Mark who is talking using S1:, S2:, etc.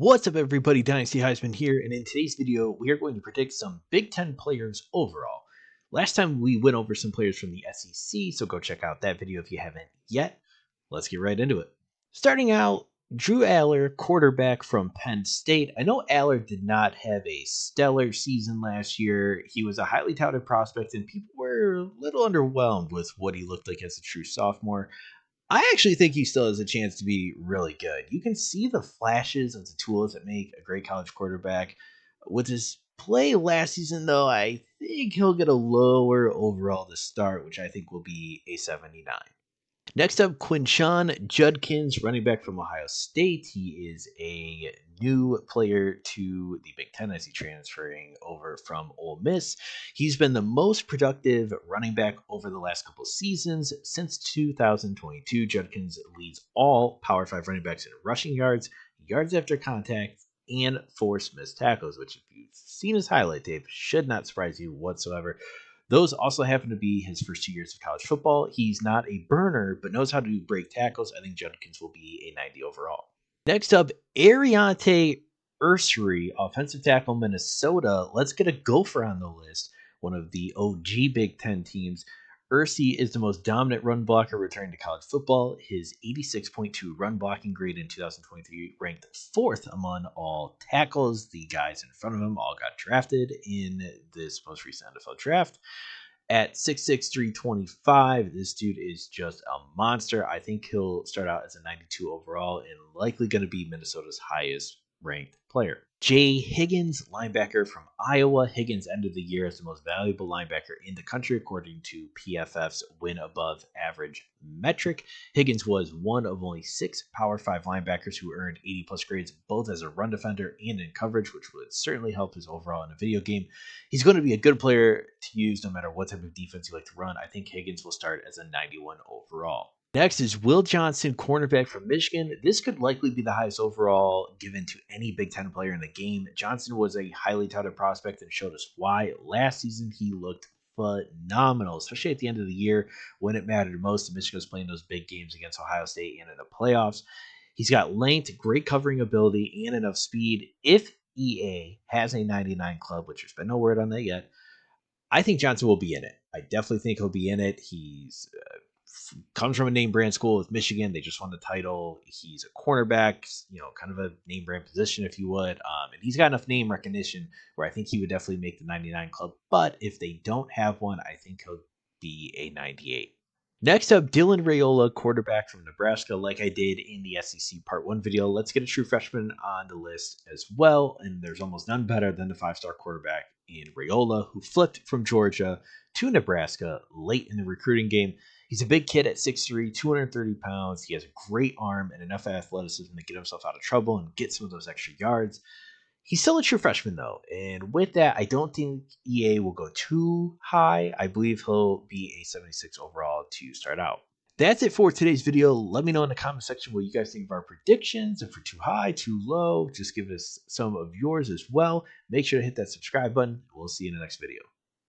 S1: What's up, everybody? Dynasty Heisman here, and in today's video, we are going to predict some Big Ten players overall. Last time we went over some players from the SEC, so go check out that video if you haven't yet. Let's get right into it. Starting out, Drew Allar, quarterback from Penn State. I know Allar did not have a stellar season last year. He was a highly touted prospect, and people were a little underwhelmed with what he looked like as a true sophomore. I actually think he still has a chance to be really good. You can see the flashes of the tools that make a great college quarterback. With his play last season, though, I think he'll get a lower overall to start, which I think will be a 79. Next up, Quinshon Judkins, running back from Ohio State. He is a new player to the Big Ten as he's transferring over from Ole Miss. He's been the most productive running back over the last couple seasons. Since 2022, Judkins leads all Power 5 running backs in rushing yards, yards after contact, and forced missed tackles, which if you've seen his highlight tape, should not surprise you whatsoever. Those also happen to be his first 2 years of college football. He's not a burner, but knows how to break tackles. I think Judkins will be a 90 overall. Next up, Ariante Ursery, offensive tackle, Minnesota. Let's get a Gopher on the list, one of the OG Big Ten teams. Ursi is the most dominant run blocker returning to college football. His 86.2 run blocking grade in 2023 ranked 4th among all tackles. The guys in front of him all got drafted in this most recent NFL draft. At 6'6", 325, this dude is just a monster. I think he'll start out as a 92 overall and likely going to be Minnesota's highest ranked player. Jay Higgins, linebacker from Iowa. Higgins ended the year as the most valuable linebacker in the country, according to PFF's win above average metric. Higgins was one of only 6 Power 5 linebackers who earned 80+ grades, both as a run defender and in coverage, which would certainly help his overall in a video game. He's going to be a good player to use no matter what type of defense you like to run. I think Higgins will start as a 91 overall. Next is Will Johnson, cornerback from Michigan. This could likely be the highest overall given to any Big Ten player in the game. Johnson was a highly touted prospect and showed us why. Last season, he looked phenomenal, especially at the end of the year when it mattered most. Michigan was playing those big games against Ohio State and in the playoffs. He's got length, great covering ability, and enough speed. If EA has a 99 club, which there's been no word on that yet, I think Johnson will be in it. I definitely think he'll be in it. He's comes from a name brand school with Michigan. They just won the title. He's a cornerback, kind of a name brand position, if you would. And he's got enough name recognition where I think he would definitely make the 99 club. But if they don't have one, I think he'll be a 98. Next up, Dylan Raiola, quarterback from Nebraska. Like I did in the SEC Part 1 video, let's get a true freshman on the list as well. And there's almost none better than the 5-star quarterback in Raiola, who flipped from Georgia to Nebraska late in the recruiting game. He's a big kid at 6'3", 230 pounds. He has a great arm and enough athleticism to get himself out of trouble and get some of those extra yards. He's still a true freshman, though, and with that, I don't think EA will go too high. I believe he'll be a 76 overall to start out. That's it for today's video. Let me know in the comment section what you guys think of our predictions. If we're too high, too low, just give us some of yours as well. Make sure to hit that subscribe button. We'll see you in the next video.